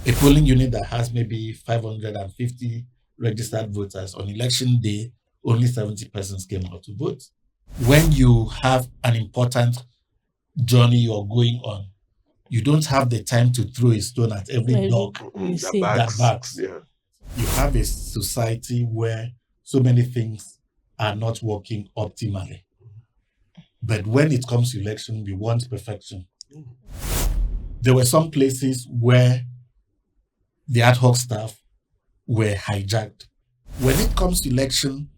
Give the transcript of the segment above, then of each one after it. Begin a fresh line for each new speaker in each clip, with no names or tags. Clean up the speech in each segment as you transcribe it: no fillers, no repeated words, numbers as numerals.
A polling unit that has maybe 550 registered voters on election day, only 70 persons came out to vote. When you have an important journey you're going on, you don't have the time to throw a stone at every dog that barks.
Yeah.
You have a society where so many things are not working optimally. But when it comes to election, we want perfection. There were some places where the ad hoc staff were hijacked. When it comes to election,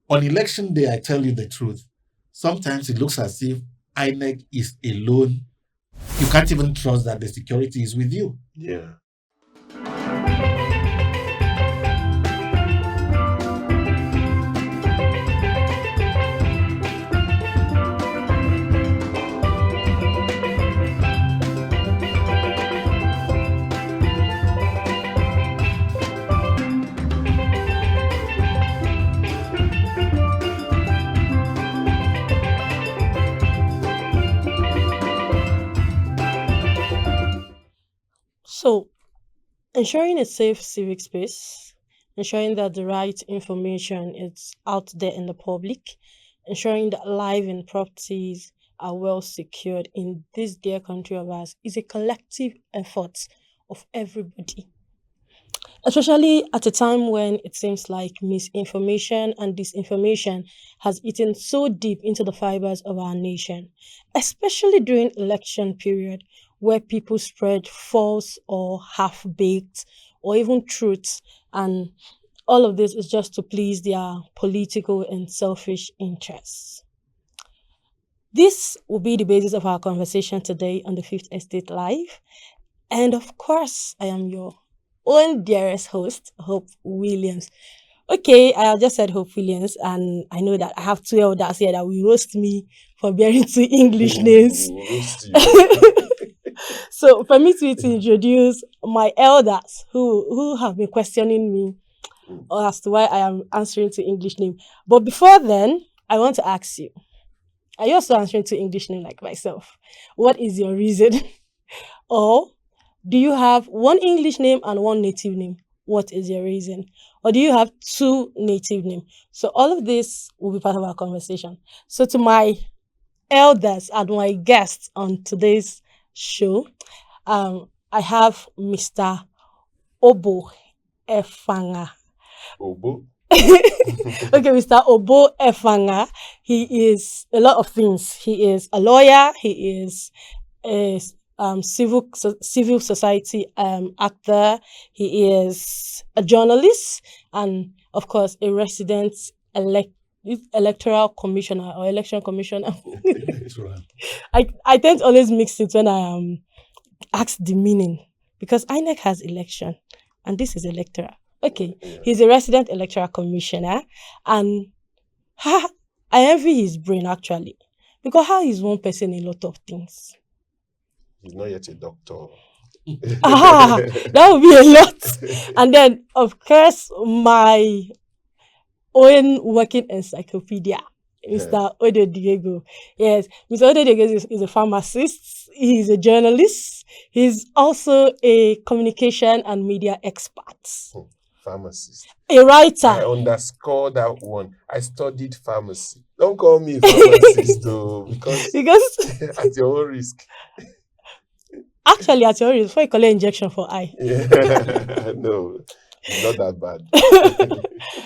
on election day, I tell you the truth, sometimes it looks as if INEC is alone. You can't even trust that the security is with you.
Yeah.
So, ensuring a safe civic space, ensuring that the right information is out there in the public, ensuring that life and properties are well secured in this dear country of ours is a collective effort of everybody. Especially at a time when it seems like misinformation and disinformation has eaten so deep into the fibers of our nation, especially during election period where people spread false or half-baked or even truths, and all of this is just to please their political and selfish interests. This will be the basis of our conversation today on the Fifth Estate Live. And of course, I am your own dearest host, Hope Williams. Okay, I have just said Hope Williams, and I know that I have two elders here that will roast me for bearing two English names.
Roast you.
So permit me to introduce my elders who have been questioning me as to why I am answering to English name. But before then, I want to ask you, are you also answering to English name like myself? What is your reason? Or do you have one English name and one native name? What is your reason? Or do you have two native names? So all of this will be part of our conversation. So to my elders and my guests on today's show, I have Mr. Obo Efanga.
Obo.
Okay, Mr. Obo Efanga. He is a lot of things. He is a lawyer. He is a civil society actor. He is a journalist, and of course, a resident electoral commissioner or election commissioner.
That's right.
I tend to always mix it when I ask the meaning, because INEC has election and this is electoral. Okay, he's a resident electoral commissioner, and I envy his brain actually, because how is one person a lot of things?
He's not yet a doctor.
That would be a lot. And then, of course, my own working encyclopedia, Mr. Odo Diego. Yes, Mr. Odo Diego is a pharmacist. He's a journalist. He's also a communication and media expert.
Pharmacist.
A writer.
I underscore that one. I studied pharmacy. Don't call me pharmacist though, because at your own risk.
Actually, at your risk, before you collect injection for eye.
Yeah. No, not that bad.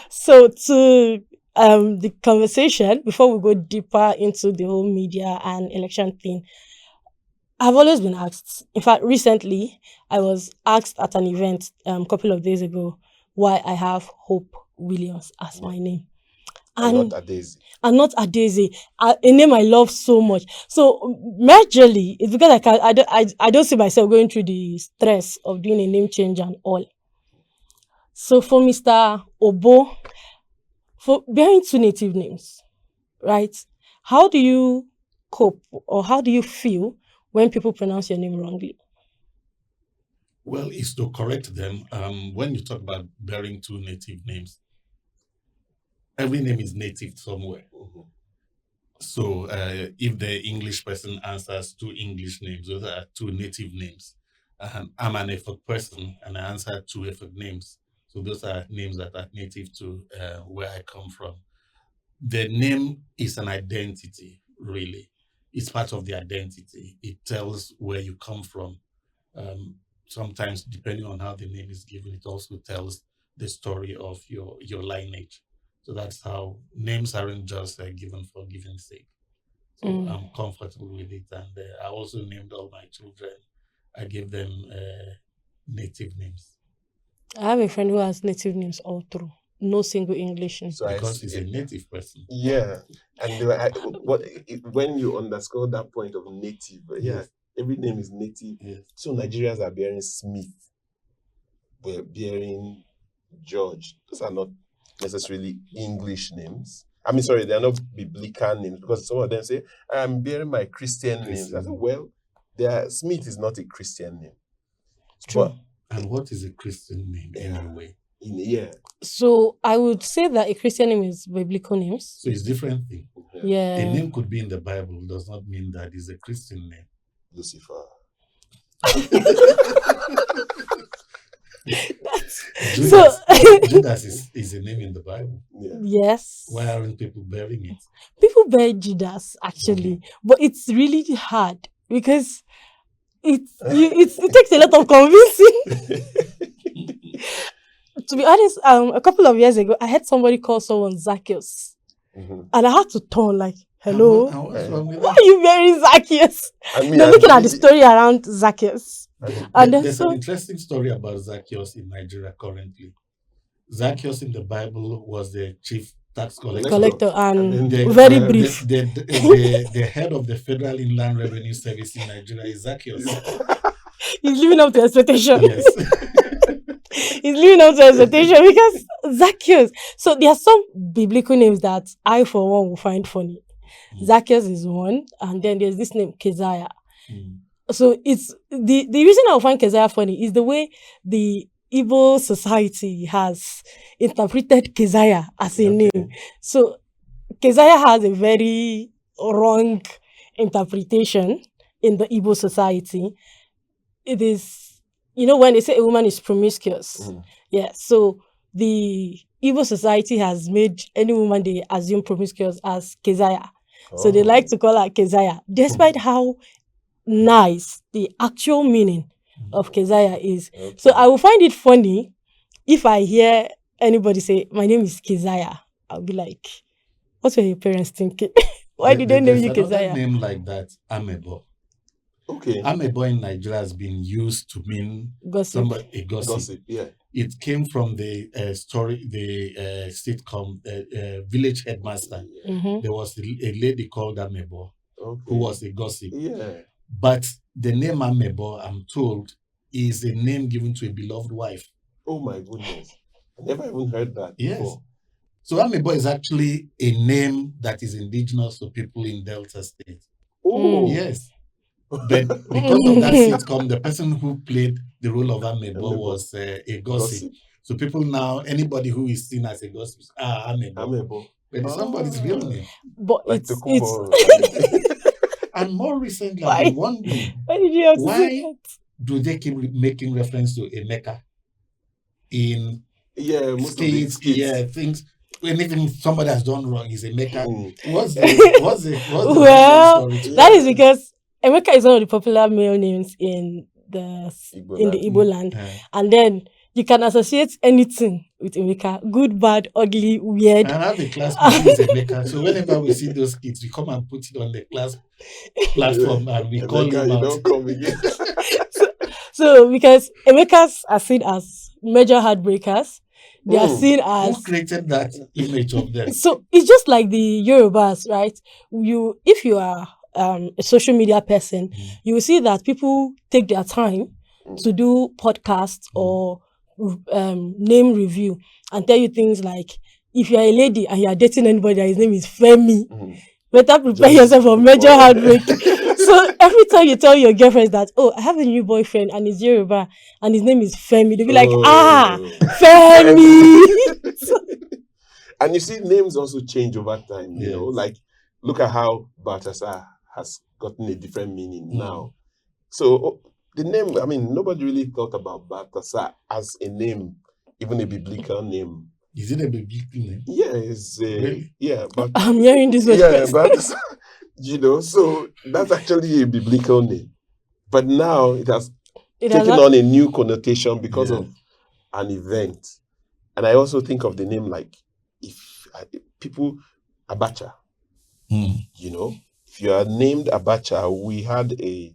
So to the conversation, before we go deeper into the whole media and election thing, I've always been asked. In fact, recently I was asked at an event a couple of days ago why I have Hope Williams as my name.
And not Adesi.
And not Adesi, a name I love so much. So majorly, it's because I don't see myself going through the stress of doing a name change and all. So for Mr. Obo, for bearing two native names, right? How do you cope, or how do you feel when people pronounce your name wrongly?
Well, it's to correct them. When you talk about bearing two native names, every name is native somewhere. So if the English person answers two English names, those are two native names. I'm an Efik person, and I answer two Efik names. So those are names that are native to where I come from. The name is an identity, really. It's part of the identity. It tells where you come from. Sometimes, depending on how the name is given, it also tells the story of your lineage. So that's how names aren't just given for giving sake. So I'm comfortable with it, and I also named all my children. I gave them native names.
I have a friend who has native names all through. No single English name.
So
Because he's a native person.
Yeah. And when you underscore that point of native,
Yes.
every name is native.
Yes.
So Nigerians are bearing Smith. We're bearing George. Those are not necessarily English names. I mean, sorry, they're not biblical names, because some of them say, I'm bearing my Christian names. I said, well, Smith is not a Christian name.
True.
And what is a Christian name anyway?
So I would say that a Christian name is biblical names.
So it's different thing.
Yeah.
A name could be in the Bible, does not mean that it's a Christian name.
Lucifer.
Judas is a name in the Bible.
Yes.
Why aren't people bearing it?
People bear Judas, actually, but it's really hard because it takes a lot of convincing. To be honest, a couple of years ago, I had somebody call someone Zacchaeus, and I had to turn like, hello, why are you bearing Zacchaeus? Looking at the story around Zacchaeus.
There's an interesting story about Zacchaeus in Nigeria currently. Zacchaeus in the Bible was the chief tax collector
and very brief.
The head of the Federal Inland Revenue Service in Nigeria is Zacchaeus.
He's living up to expectation.
Yes.
He's living up to expectation because Zacchaeus. So there are some biblical names that I, for one, will find funny. Zacchaeus is one, and then there's this name, Keziah. So it's the reason I find Keziah funny is the way the Igbo society has interpreted Keziah as a name. So Keziah has a very wrong interpretation in the Igbo society. It is, when they say a woman is promiscuous, so the Igbo society has made any woman they assume promiscuous as Keziah. So they like to call her Keziah, despite how nice the actual meaning of Keziah is. So I will find it funny if I hear anybody say, my name is Keziah. I'll be like, what were your parents thinking? Why did they name you Keziah?
Name like that, Amebo.
Okay.
Amebo in Nigeria has been used to mean
gossip.
A gossip. Yeah. It came from the sitcom, Village Headmaster. There was a lady called Amebo who was a gossip.
Yeah.
But the name Amebo, I'm told, is a name given to a beloved wife.
Oh my goodness. I never even heard that before.
So Amebo is actually a name that is indigenous to people in Delta State.
Oh.
Yes. But because of that sitcom, the person who played the role of Amebo was a gossip. So people now, anybody who is seen as a gossip, Amebo. But it's somebody's real name.
But
like
it's
and more recently, I've been wondering,
why did you have to
why
say that?
do they keep making reference to Emeka in
skits?
Things. Anything somebody has done wrong is Emeka. What's the
well, that is because Emeka is one of the popular male names in the Igbo land. And then you can associate anything with Emeka. Good, bad, ugly, weird.
And I have a class is Emeka. So whenever we see those kids, we come and put it on the class platform and we call him out.
Don't come again.
so because Emekas are seen as major heartbreakers, they are seen as...
Who created that image of them?
So it's just like the Yorubas, right? If you are a social media person, you will see that people take their time to do podcasts or name review and tell you things like, if you're a lady and you're dating anybody that his name is Femi, better prepare yourself for major heartbreak. So every time you tell your girlfriend that, oh, I have a new boyfriend and he's Yoruba and his name is Femi, they'll be like, Femi.
And you see, names also change over time, you know, like look at how Balthasar has gotten a different meaning now. So the name, I mean, nobody really thought about Balthasar as a name, even a biblical name.
Is it a biblical name?
Yeah, it's
Really?
yeah, but
I'm hearing this one
yeah,
first.
Balthasar, so that's actually a biblical name. But now it has
It has
taken
a-
on a new connotation because
Yeah.
of an event. And I also think of the name like if people Abacha, if you are named Abacha, we had a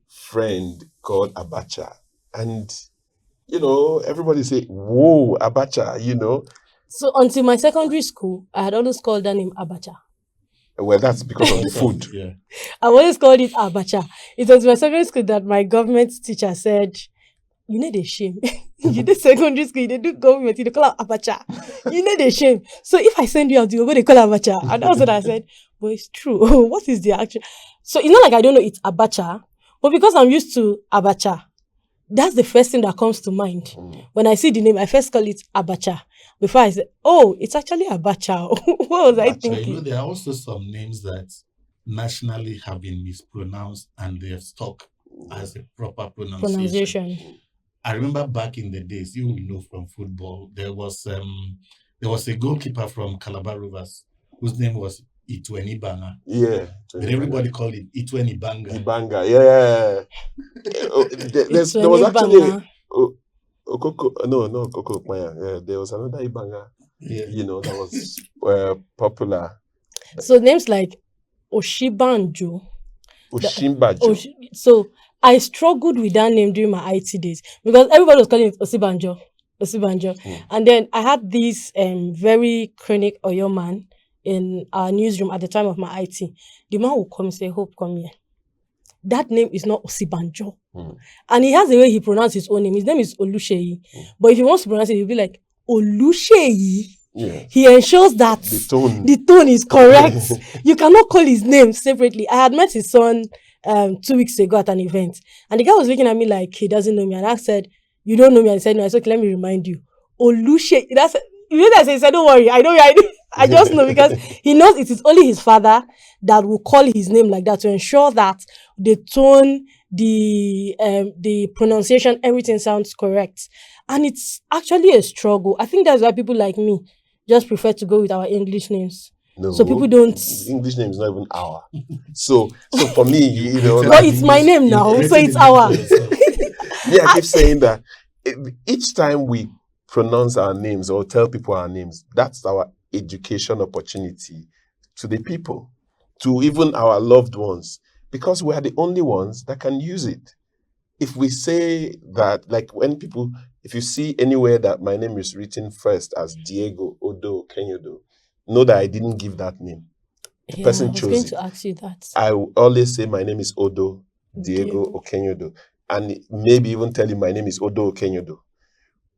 friend called Abacha, and everybody say, "Whoa, Abacha,"
So until my secondary school, I had always called that name Abacha.
Well, that's because of the food.
Yeah.
I always called it Abacha. It was my secondary school that my government teacher said, "You need a shame. You did secondary school, you did do government, you dey call her Abacha. You need a shame. So if I send you out, you go to call her Abacha." And that's what I said. But it's true. What is the actual? So it's not like I don't know it's Abacha, but because I'm used to Abacha, that's the first thing that comes to mind. When I see the name, I first call it Abacha. Before I say, oh, it's actually Abacha. What was I
Abacha.
But you know,
thinking?
there are also some names that nationally have been mispronounced and they have stuck as a proper pronunciation.
Pronunciation.
I remember back in the days, you will know from football, there was a goalkeeper from Calabar Rivers whose name was Itweni Banga.
Yeah.
But everybody called him Itweni Banga.
Ibanga, yeah.
It's
There was actually
Banga.
Koko Maya. Yeah, there was another Ibanga,
Yeah.
that was popular.
So names like Oshibanjo.
Oshimbajo.
So I struggled with that name during my IT days because everybody was calling it Osibanjo. And then I had this very chronic Oyo man in our newsroom at the time of my IT. The man would come and say, "Hope, come here. That name is not Osibanjo." And he has a way he pronounces his own name. His name is Olusheyi. But if he wants to pronounce it, he'll be like, Olusheyi.
Yeah.
He ensures that the tone is correct. You cannot call his name separately. I had met his son 2 weeks ago at an event, and the guy was looking at me like he doesn't know me. And I said, "You don't know me?" And he said, "No." I said, "Okay, let me remind you. Olusheyi." That's you know that he said, "Don't worry, I know. I just know because he knows it is only his father that will call his name like that to ensure that the tone, the pronunciation, everything sounds correct. And it's actually a struggle. I think that's why people like me just prefer to go with our English names.
No,
So people don't.
English name is not even our. So for me,
But it's my name now, so it's our.
Yeah, I keep saying that each time we pronounce our names or tell people our names, that's our education opportunity to the people, to even our loved ones, because we are the only ones that can use it. If we say that, like when people, if you see anywhere that my name is written first as Diego Odo Kenyodo, know that I didn't give that name. The person
I was
chose
going
it.
to ask you that.
I will always say my name is Odo Diego Okenyodo, and maybe even tell you my name is Odo Okenyodo.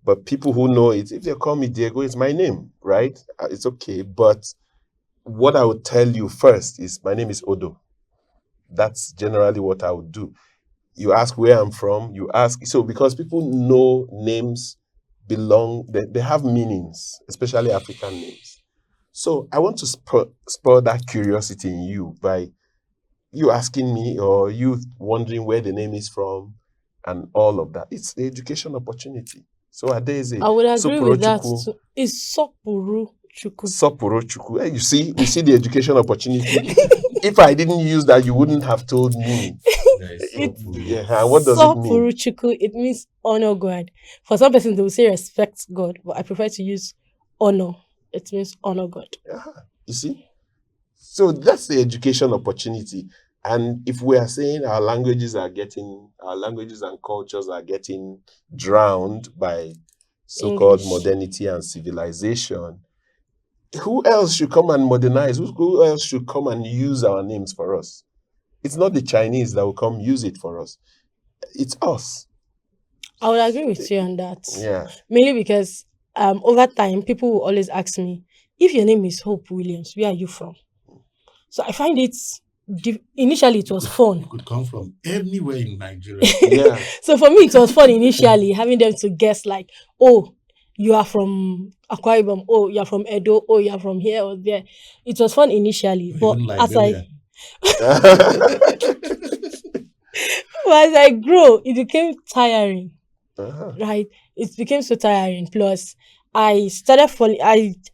But people who know it, if they call me Diego, it's my name, right? It's okay. But what I would tell you first is my name is Odo. That's generally what I would do. You ask where I'm from, you ask, so because people know names they have meanings, especially African names. So I want to spur that curiosity in you by you asking me or you wondering where the name is from and all of that. It's the education opportunity. So Adeze,
I would agree with that
Chukwu.
too. It's Sopuru Chukwu.
Sopuru Chukwu. Hey, you see the education opportunity. If I didn't use that, you wouldn't have told me. Yeah, what does it mean?
Sopuru Chukwu, it means honor God. For some persons, they will say respect God, but I prefer to use honor. It means honor God.
You see? So that's the education opportunity. And if we are saying our languages and cultures are getting drowned by so-called
English.
modernity and civilization, who else should come and modernize? Who else should come and use our names for us? It's not the Chinese that will come use it for us. It's us.
I would agree with you on that.
Yeah.
Mainly because over time, people will always ask me, if your name is Hope Williams, where are you from? So I find it, initially it was fun.
You could come from anywhere in Nigeria.
Yeah.
So for me, it was fun initially, having them to guess like, oh, you are from Akwa Ibom, oh, you are from Edo, oh, you are from here or there. It was fun initially. But
Even
as
Liberia.
But as I grow, it became tiring,
Uh-huh.
right? It became so tiring. Plus, I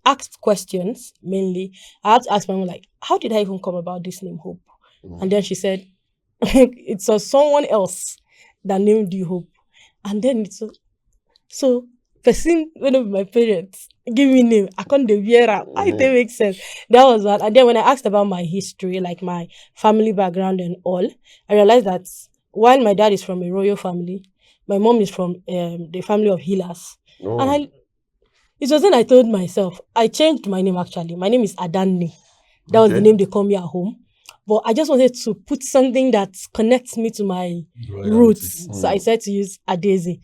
asked questions mainly. I had to ask my mom, like, how did I even come about this name, Hope? And then she said, it's someone else that named you Hope. And then it's so person one of my parents give me name. I can't wear am. I
Mhm.
think makes sense. That was one. And then when I asked about my history, like my family background and all, I realized that while my dad is from a royal family, my mom is from the family of healers. And
Oh,
I it was then I told myself, I changed my name actually. My name is Adanne. That was the
okay.
name they call me at home. But I just wanted to put something that connects me to my
Royalty.
roots. So I said to use Adeze.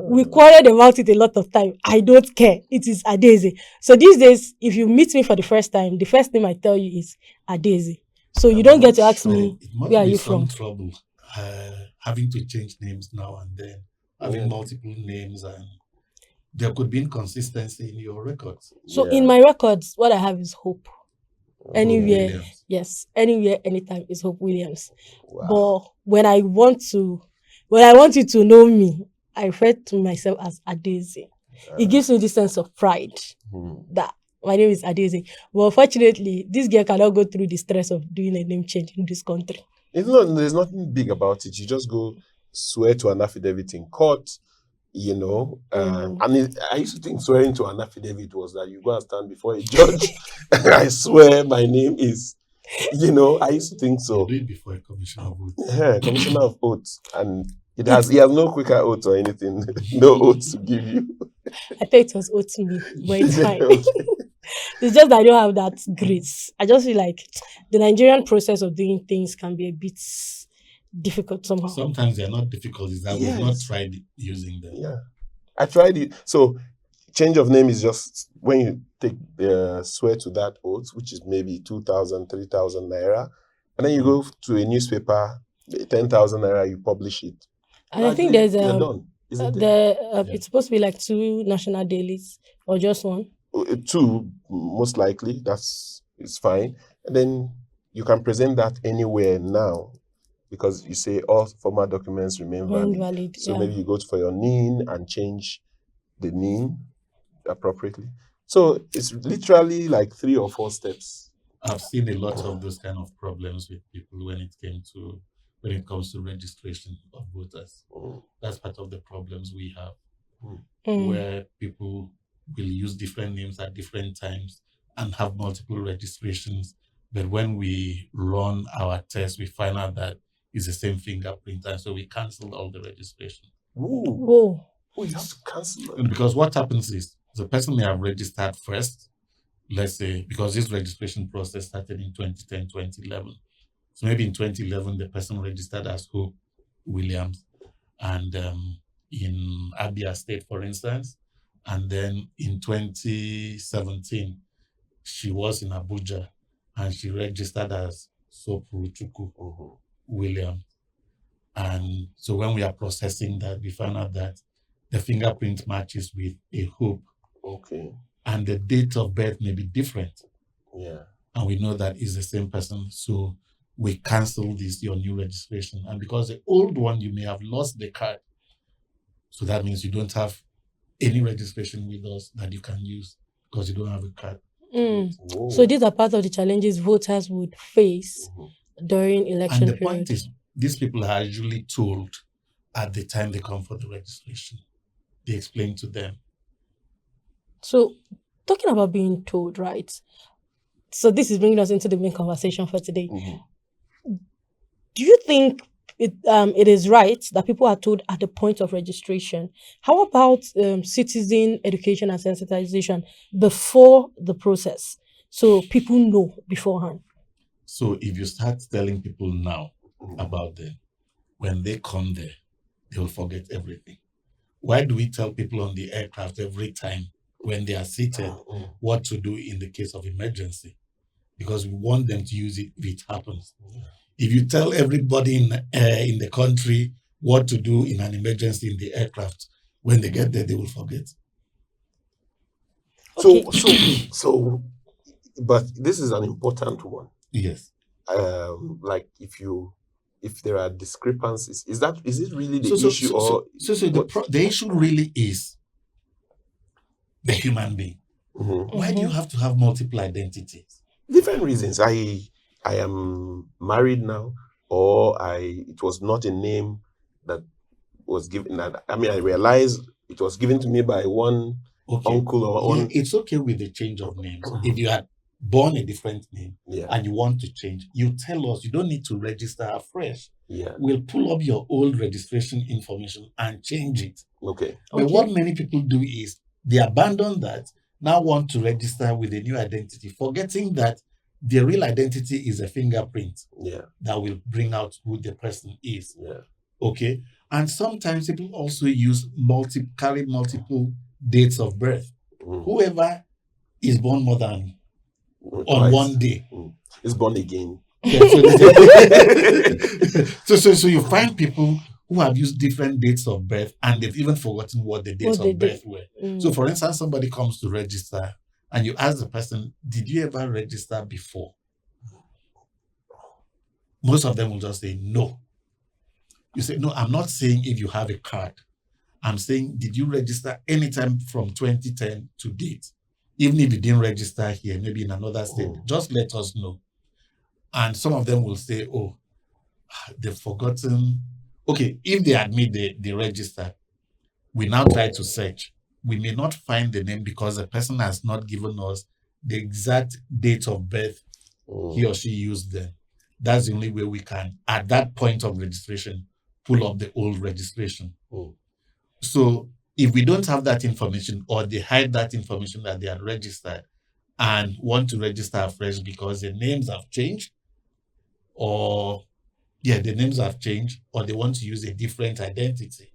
We
Yeah.
quarreled about it a lot of time. I don't care. It is Adeze. So these days, if you meet me for the first time, the first name I tell you is Adeze. So you
I'm
don't
not
get to ask
sure.
me,
It
where
must
are
be
you
some
from?
trouble having to change names now and then, having
Yeah.
multiple names, and there could be inconsistency in your records.
So in
Yeah.
my records, what I have is Hope.
Hope
Anywhere,
Williams.
yes, anywhere, anytime is Hope Williams.
Wow.
But when I want you to know me, I refer to myself as Adeze. It gives me this sense of pride
Hmm.
that my name is Adeze. But unfortunately, this girl cannot go through the stress of doing a name change in this country.
It's not. There's nothing big about it. You just go swear to an affidavit in court.
Mm.
I used to think swearing to an affidavit was that you go and stand before a judge. I swear my name is. I used to think
You
so.
do it before a commissioner votes.
Yeah, Commissioner of Oaths, and he has no quicker oath or anything. No oaths to give you.
I thought it was oatmeal, but it's fine.
Okay.
It's just that I don't have that grace. I just feel like the Nigerian process of doing things can be a bit difficult somehow.
Sometimes they're not difficult, is that we've not
Yes.
tried using them.
Yeah. I tried it. So change of name is just when you take swear to that oath, which is maybe 2,000, 3,000 naira, and then you go to a newspaper, 10,000 naira, you publish it.
And I think
Largely,
there's
you're done, isn't it?
Yeah.
it's supposed to be like 2 national dailies or just one.
Two, most likely, it's fine. And then you can present that anywhere now because you say all former documents remain valid.
Invalid.
So
Yeah.
maybe you go for your NIN and change the NIN appropriately. So it's literally like 3 or 4 steps.
I've seen a lot of those kind of problems with people when it comes to registration of voters.
Mm.
That's part of the problems we have,
Mm.
where people will use different names at different times and have multiple registrations. But when we run our test, we find out that it's the same fingerprint, and so we cancel all the registration.
Ooh.
Whoa.
Oh, you have to cancel it.
And because what happens is the person may have registered first, let's say, because this registration process started in 2010, 2011. So maybe in 2011, the person registered as Hope Williams, and in Abia State, for instance. And then in 2017, she was in Abuja and she registered as Sopru Chuku Williams. And so when we are processing that, we found out that the fingerprint matches with a Hope,
Okay.
and the date of birth may be different.
Yeah.
And we know that is the same person. So we cancel your new registration. And because the old one, you may have lost the card. So that means you don't have any registration with us that you can use because you don't have a card.
Mm.
Whoa.
So these are part of the challenges voters would face during election
And the
period.
point is, these people are usually told at the time they come for the registration. They explain to them.
So talking about being told, right? So this is bringing us into the main conversation for today. Do you think it is right that people are told at the point of registration? How about citizen education and sensitization before the process, so people know beforehand?
So if you start telling people now about them, when they come there, they will forget everything. Why do we tell people on the aircraft every time when they are seated what to do in the case of emergency? Because we want them to use it if it happens. If you tell everybody in the country what to do in an emergency in the aircraft, when they get there, they will forget.
Okay.
So, but this is an important one.
Yes.
Like if you if there are discrepancies, is it really the issue or
the issue really is the human being. Why do you have to have multiple identities?
Different reasons. I am married now, or it was not a name that was given. I mean, I realized it was given to me by one uncle or one.
It's okay with the change of names. If you had born a different name and you want to change, you tell us. You don't need to register afresh. We'll pull up your old registration information and change it.
Okay.
But what many people do is they abandon that, now want to register with a new identity, forgetting that the real identity is a fingerprint that will bring out who the person is. Okay. And sometimes people also carry multiple dates of birth. Whoever is born more than on one day
is born again.
So you find people who have used different dates of birth and they've even forgotten what the dates of birth were. So for instance, somebody comes to register and you ask the person, did you ever register before? Most of them will just say no. You say, no, I'm not saying if you have a card. I'm saying, did you register anytime from 2010 to date? Even if you didn't register here, maybe in another state, just let us know. And some of them will say, oh, they've forgotten. Okay, if they admit they registered, we now try to search. We may not find the name because the person has not given us the exact date of birth he or she used then. That's the only way we can, at that point of registration, pull up the old registration. So if we don't have that information, or they hide that information that they had registered and want to register afresh because the names have changed, or the names have changed, or they want to use a different identity,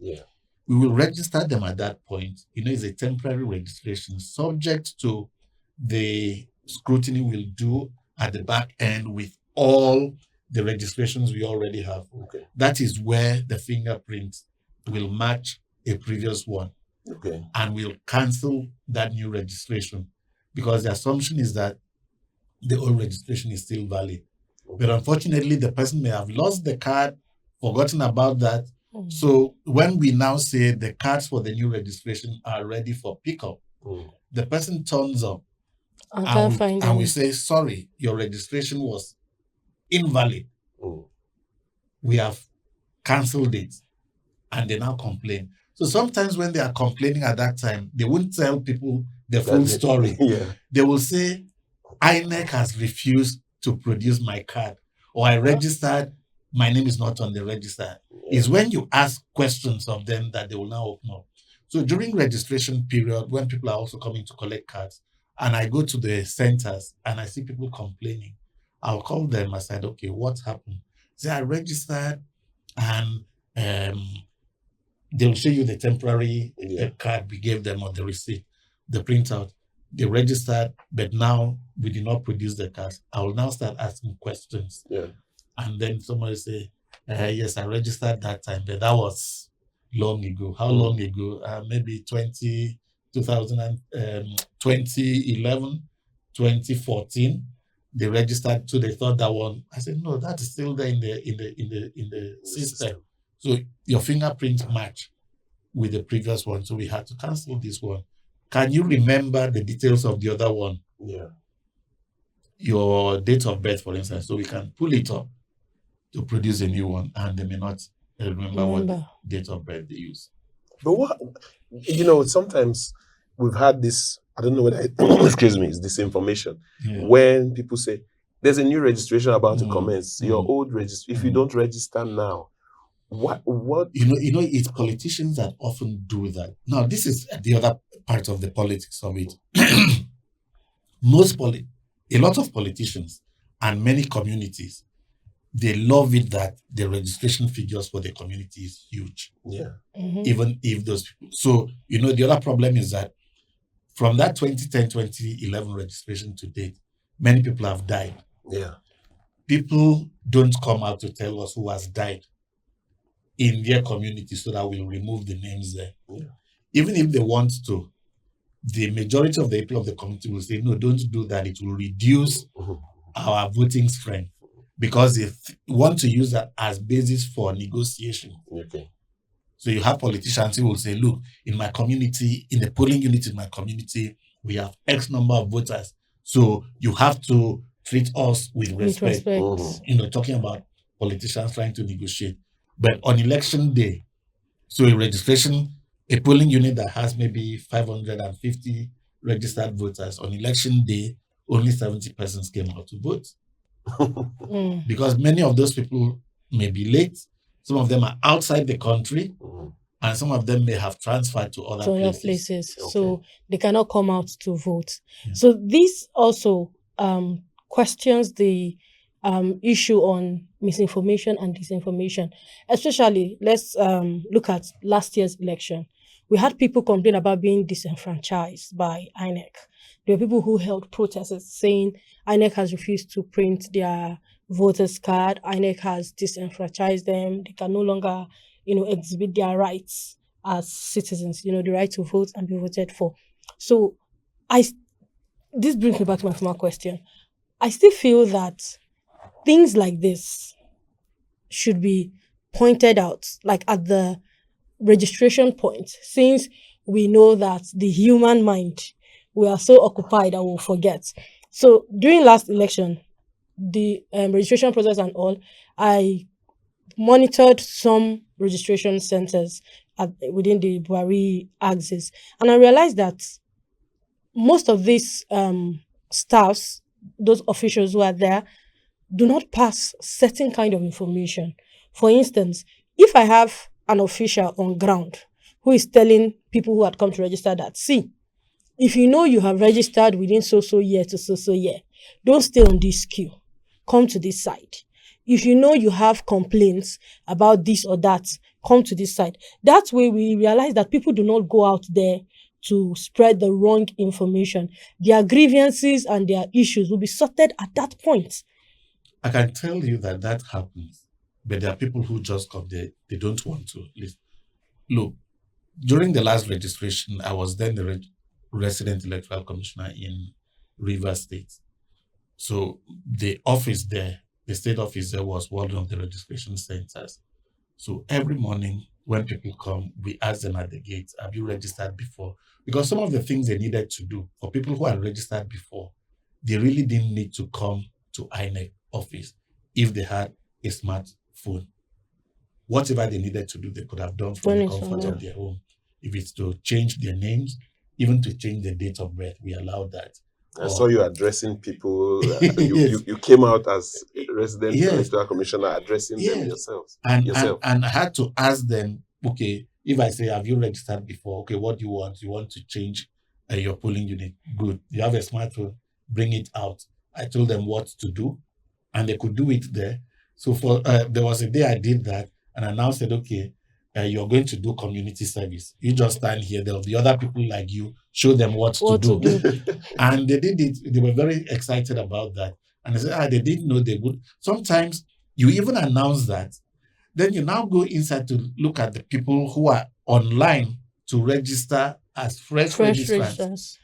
we will register them at that point. It's a temporary registration subject to the scrutiny we'll do at the back end with all the registrations we already have. That is where the fingerprint will match a previous one. And we'll cancel that new registration because the assumption is that the old registration is still valid. But unfortunately, the person may have lost the card, forgotten about that. So when we now say the cards for the new registration are ready for pickup, the person turns up and we say, sorry, your registration was invalid. We have cancelled it. And they now complain. So sometimes when they are complaining at that time, they won't tell people the full story. They will say, INEC has refused to produce my card, or I registered, my name is not on the register. It's when you ask questions of them that they will now open up. So during registration period, when people are also coming to collect cards, and I go to the centers and I see people complaining, I'll call them. I said, okay, what happened? Say, I registered and they'll show you the temporary card we gave them or the receipt, the printout. They registered, but now we did not produce the card. I will now start asking questions. And then somebody say, yes, I registered that time, but that was long ago. How long ago? Maybe 2011, 2014. They registered, so they thought that one. I said, no, that is still there in the system. So your fingerprint match with the previous one. So we had to cancel this one. Can you remember the details of the other one? Your date of birth, for instance. So we can pull it up to produce a new one, and they may not remember what date of birth they use.
But what, sometimes we've had this, I don't know whether excuse me, it's disinformation. When people say, there's a new registration about to commence, your old registration, if you don't register now, what?
It's politicians that often do that. Now, this is the other part of the politics of it. A lot of politicians and many communities, they love it that the registration figures for the community is huge. Even if those people. So, the other problem is that from that 2010, 2011 registration to date, many people have died. People don't come out to tell us who has died in their community so that we'll remove the names there. Even if they want to, the majority of the people of the community will say, no, don't do that. It will reduce our voting strength. because they want to use that as basis for negotiation.
Okay.
So you have politicians who will say, look, in my community, in the polling unit in my community, we have X number of voters. So you have to treat us with respect. Talking about politicians trying to negotiate. But on election day, so a polling unit that has maybe 550 registered voters, on election day, only 70 persons came out to vote. Because many of those people may be late. Some of them are outside the country, and some of them may have transferred to other places.
Okay. So they cannot come out to vote. Yeah. So this also questions the issue on misinformation and disinformation. Especially, let's look at last year's election. We had people complain about being disenfranchised by INEC. There were people who held protests saying INEC has refused to print their voters' card. INEC has disenfranchised them. They can no longer, exhibit their rights as citizens, the right to vote and be voted for. So this brings me back to my former question. I still feel that things like this should be pointed out, like at the registration point, since we know that the human mind, we are so occupied that we'll forget. So during last election, the registration process and all, I monitored some registration centers within the Buhari axis, and I realized that most of these staffs, those officials who are there, do not pass certain kind of information. For instance, if I have an official on ground who is telling people who had come to register that, see, if you know you have registered within so year to so year, don't stay on this queue. Come to this side. If you know you have complaints about this or that, come to this side. That way we realize that people do not go out there to spread the wrong information. Their grievances and their issues will be sorted at that point.
I can tell you that happens, but there are people who just come there, they don't want to listen. Look, during the last registration, I was then the resident electoral commissioner in Rivers State. So the office there, the state office there, was one of the registration centers. So every morning when people come, we ask them at the gate, have you registered before? Because some of the things they needed to do for people who had registered before, they really didn't need to come to INEC office if they had a smartphone. Whatever they needed to do, they could have done from the comfort of their home. If it's to change their names, even to change the date of birth, we allow that.
I saw you addressing people. You came out as resident electoral commissioner addressing them yourselves.
And I had to ask them, okay, if I say, have you registered before? Okay, what do you want? You want to change your polling unit? Good. You have a smartphone, bring it out. I told them what to do, and they could do it there. So there was a day I did that, and I now said, okay, you're going to do community service. You just stand here. There will be other people like you. Show them what to do. And they did it. They were very excited about that. And they said, they didn't know they would. Sometimes you even announce that. Then you now go inside to look at the people who are online to register as fresh registrants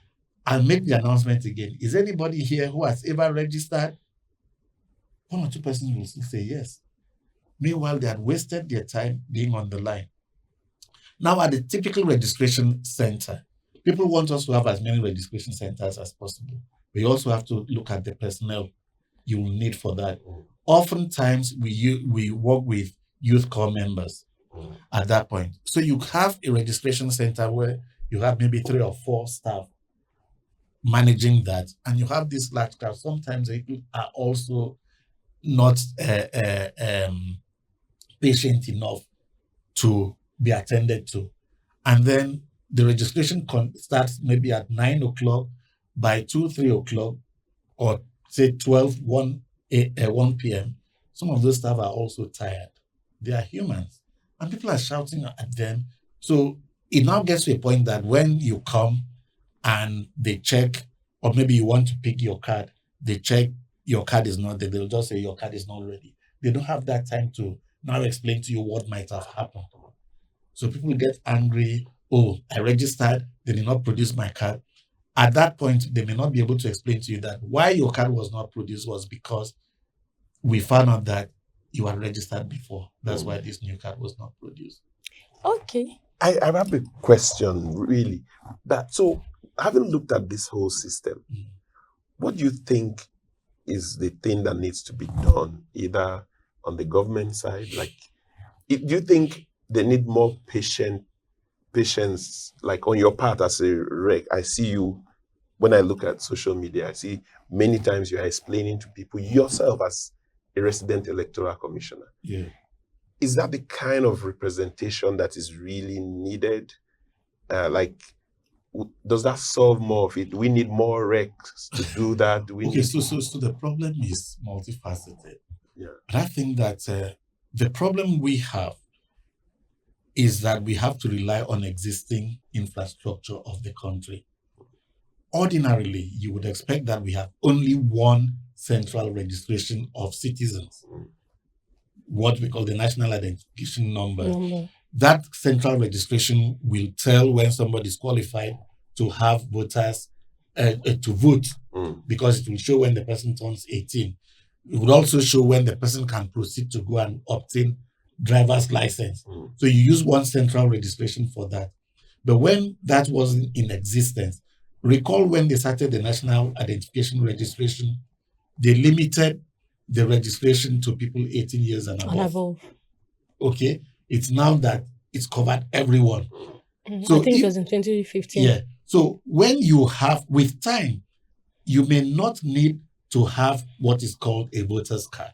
and make the announcement again. Is anybody here who has ever registered? One or two persons will still say yes. Meanwhile, they had wasted their time being on the line. Now, at the typical registration center, people want us to have as many registration centers as possible. We also have to look at the personnel you will need for that. Oftentimes, we work with youth corps members at that point. So you have a registration center where you have maybe 3 or 4 staff managing that, and you have this large crowd. Sometimes people are also not patient enough to be attended to. And then the registration starts maybe at 9 o'clock. By 2, 3 o'clock, or say 12, 1 p.m., some of those staff are also tired. They are humans. And people are shouting at them. So it now gets to a point that when you come and they check, or maybe you want to pick your card, they check your card is not there. They'll just say your card is not ready. They don't have that time to now explain to you what might have happened. So people get angry. Oh, I registered. They did not produce my card. At that point, they may not be able to explain to you that why your card was not produced was because we found out that you are registered before. That's why this new card was not produced.
Okay.
I have a question, really. So, having looked at this whole system, what do you think is the thing that needs to be done, either on the government side? Like, do you think they need more patience, like on your part as a rec? I see you, when I look at social media, I see many times you are explaining to people yourself as a resident electoral commissioner.
Yeah.
Is that the kind of representation that is really needed? Does that solve more of it? Do we need more recs to do that? Do we
Okay,
need...
so the problem is multifaceted.
Yeah.
But I think that the problem we have is that we have to rely on existing infrastructure of the country. Ordinarily, you would expect that we have only one central registration of citizens, what we call the national identification number. That central registration will tell when somebody is qualified to have voters to vote, because it will show when the person turns 18. It would also show when the person can proceed to go and obtain driver's license. So you use one central registration for that. But when that wasn't in existence, recall when they started the national identification registration, they limited the registration to people 18 years and above. Okay, it's now that it's covered everyone.
So I think it was in 2015.
Yeah. So when you have, with time, you may not need to have what is called a voter's card.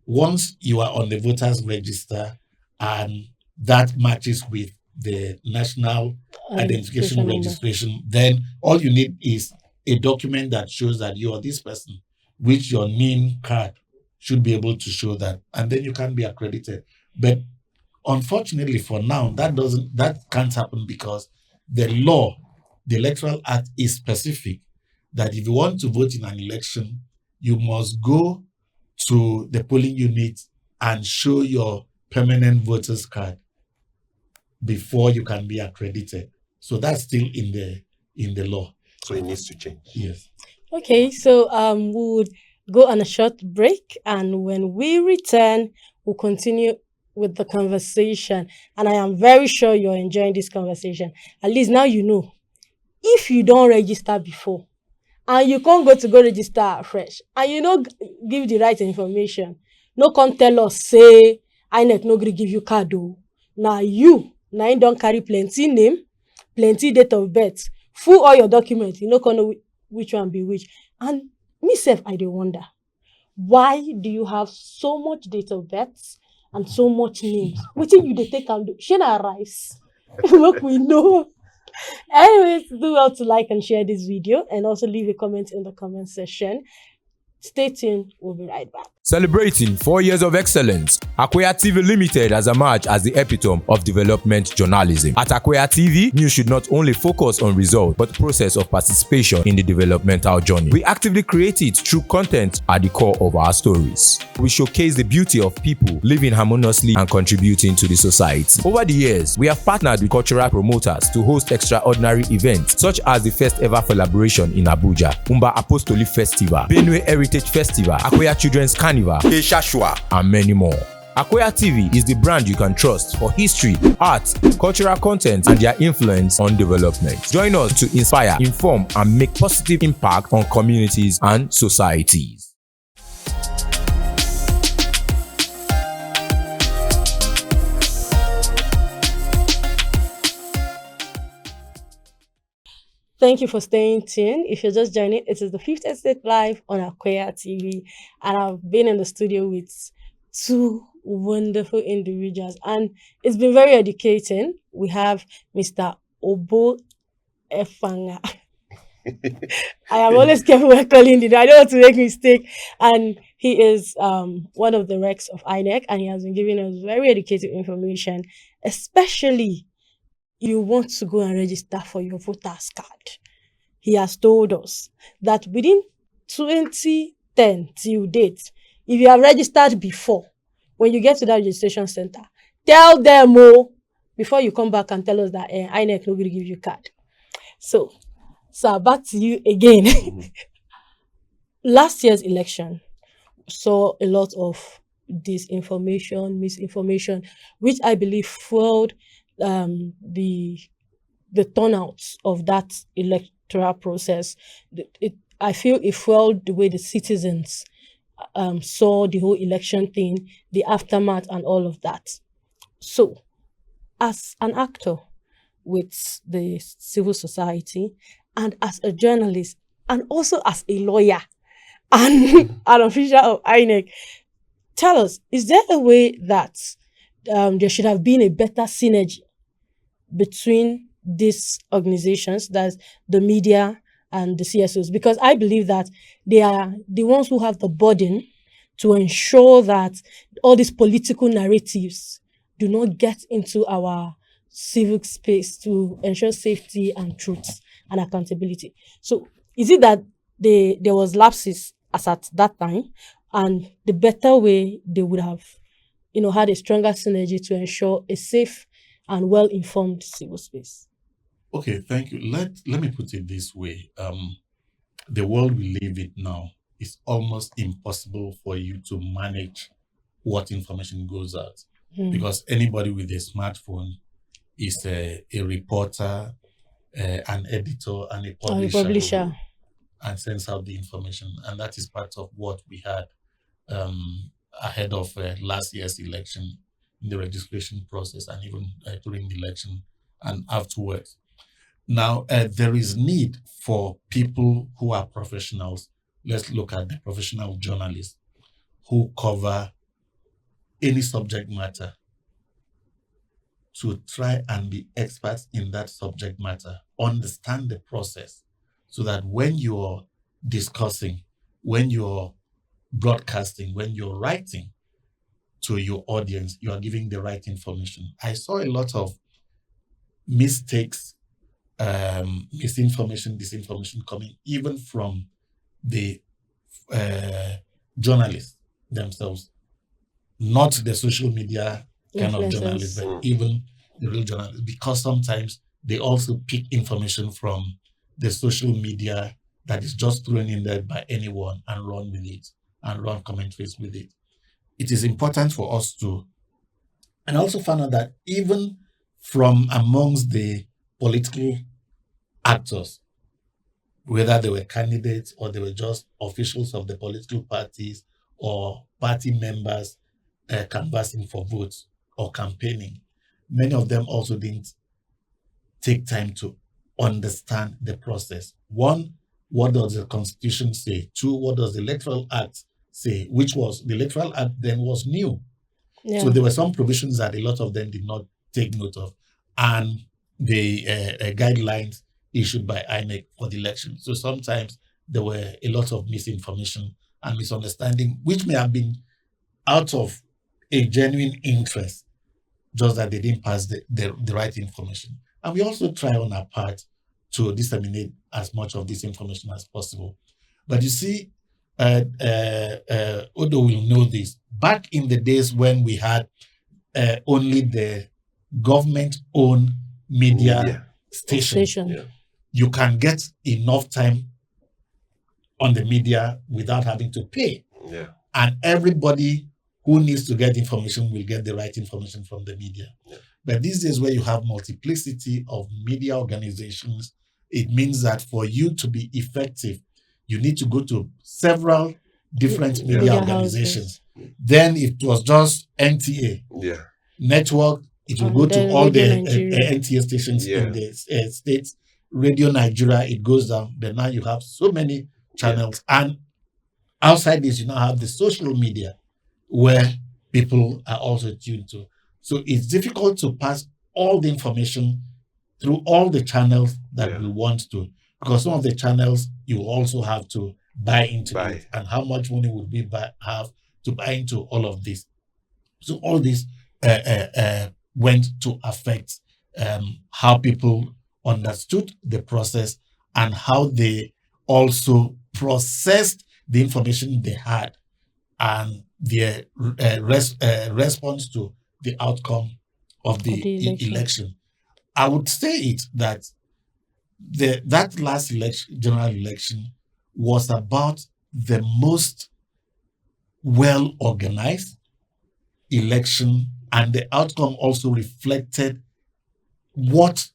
Once you are on the voters register and that matches with the national identification registration, then all you need is a document that shows that you are this person, which your name card should be able to show that, and then you can be accredited. But unfortunately for now, that can't happen, because the law, the Electoral Act, is specific that if you want to vote in an election, you must go to the polling unit and show your permanent voter's card before you can be accredited. So that's still in the law.
So it needs to change.
Yes.
Okay, so we would go on a short break, and when we return, we'll continue with the conversation. And I am very sure you're enjoying this conversation. At least now you know. If you don't register before, and you can't go register fresh, and you don't give the right information, no come tell us, say, INEC no gree give you card. Now you don't carry plenty name, plenty date of birth, full all your documents, you can't know which one be which. And myself, I do wonder, why do you have so much date of birth and so much names? What do you take and do? Shana rice. Look, we know. Anyways, do well to like and share this video, and also leave a comment in the comment section. Stay tuned, we'll be right back.
Celebrating 4 years of excellence, Akweya TV Ltd has emerged as the epitome of development journalism. At Akweya TV, news should not only focus on results, but the process of participation in the developmental journey. We actively create it through content at the core of our stories. We showcase the beauty of people living harmoniously and contributing to the society. Over the years, we have partnered with cultural promoters to host extraordinary events, such as the first ever collaboration in Abuja, Umba Apostolic Festival, Benue Heritage Festival, Akweya Children's Carnival, and many more. Akweya TV is the brand you can trust for history, art, cultural content, and their influence on development. Join us to inspire, inform, and make positive impact on communities and societies.
Thank you for staying tuned. If you're just joining, it is the Fifth Estate Live on Akweya TV, and I've been in the studio with two wonderful individuals, and it's been very educating. We have Mr. Obo Efanga. I am always careful when calling it. I don't want to make mistake. And he is one of the recs of INEC, and he has been giving us very educative information, especially you want to go and register for your voter's card. He has told us that within 2010 till date, if you have registered before, when you get to that registration center, tell them before you come back and tell us that INEC will give you card. So back to you again. Last year's election saw a lot of disinformation, misinformation, which I believe fueled the turnout of that electoral process. I feel it fueled the way the citizens saw the whole election thing, the aftermath, and all of that. So, as an actor with the civil society, and as a journalist, and also as a lawyer and an official of INEC, tell us, is there a way that there should have been a better synergy between these organizations, that's the media and the CSOs? Because I believe that they are the ones who have the burden to ensure that all these political narratives do not get into our civic space, to ensure safety and truth and accountability. So is it that there was lapses as at that time, and the better way they would have, had a stronger synergy to ensure a safe and well-informed civil space?
Okay, thank you. Let me put it this way. The world we live in now is almost impossible for you to manage what information goes out, because anybody with a smartphone is a reporter, an editor, and a
Or a
publisher,
publisher.
and sends out the information. And that is part of what we had ahead of last year's election, in the registration process, and even during the election and afterwards. Now, there is need for people who are professionals. Let's look at the professional journalists who cover any subject matter, to try and be experts in that subject matter, understand the process, so that when you're discussing, when you're broadcasting, when you're writing to your audience, you are giving the right information. I saw a lot of mistakes, misinformation, disinformation coming even from the journalists themselves, not the social media kind of journalists, but even the real journalists, because sometimes they also pick information from the social media that is just thrown in there by anyone and run with it and run commentaries with it. It is important for us to, and I also found out that even from amongst the political actors, whether they were candidates or they were just officials of the political parties or party members canvassing for votes or campaigning, many of them also didn't take time to understand the process. One, what does the Constitution say? Two, what does the Electoral Act say? Which was, the Electoral Act then was new.
Yeah.
So there were some provisions that a lot of them did not take note of, and the guidelines issued by INEC for the election. So sometimes there were a lot of misinformation and misunderstanding, which may have been out of a genuine interest, just that they didn't pass the right information. And we also try on our part to disseminate as much of this information as possible. But you see, Odo will know this. Back in the days when we had only the government-owned media station, you can get enough time on the media without having to pay.
Yeah.
And everybody who needs to get information will get the right information from the media.
Yeah.
But these days, where you have multiplicity of media organizations, it means that for you to be effective, you need to go to several different media organizations. Then it was just NTA network. It will go to all the NTA stations in the states. Radio Nigeria, it goes down. But now you have so many channels. And outside this, you now have the social media where people are also tuned to. So it's difficult to pass all the information through all the channels that we want to, because some of the channels you also have to buy into it. And how much money would we have to buy into all of this? So all this went to affect how people understood the process and how they also processed the information they had and their response to the outcome of the election. I would say it that that last election, general election, was about the most well organized election, and the outcome also reflected what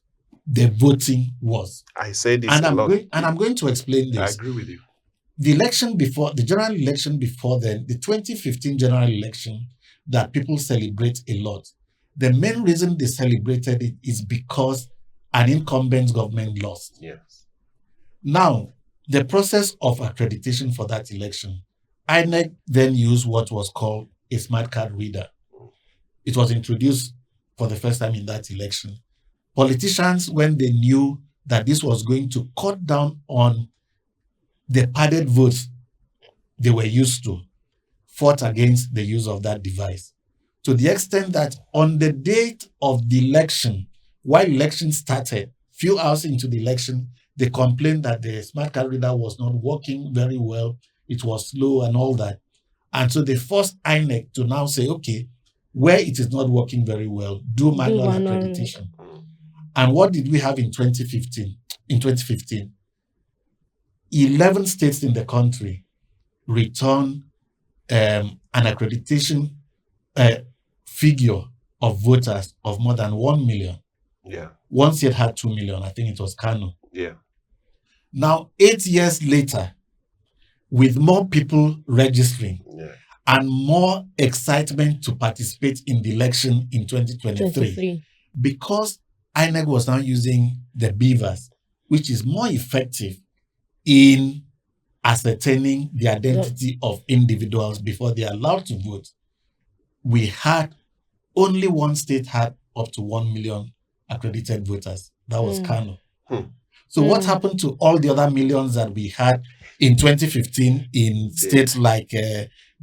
the voting was.
I say this
And
a
I'm
lot.
going to explain
I
this.
agree with you.
The general election before then, the 2015 general election that people celebrate a lot, the main reason they celebrated it is because an incumbent government lost.
Yes.
Now, the process of accreditation for that election, INEC then used what was called a smart card reader. It was introduced for the first time in that election. Politicians, when they knew that this was going to cut down on the padded votes they were used to, fought against the use of that device. To the extent that on the date of the election, while election started, few hours into the election, they complained that the smart card reader was not working very well, it was slow and all that. And so they forced INEC to now say, okay, where it is not working very well, do manual accreditation. And what did we have in 2015? In 2015, 11 states in the country returned an accreditation figure of voters of more than 1 million.
Yeah.
One state had 2 million. I think it was Kano.
Yeah.
Now, 8 years later, with more people registering and more excitement to participate in the election in 2023, because INEC was now using the beavers, which is more effective in ascertaining the identity of individuals before they are allowed to vote. We had only one state had up to 1 million accredited voters. That was Kano. So what happened to all the other millions that we had in 2015 in states like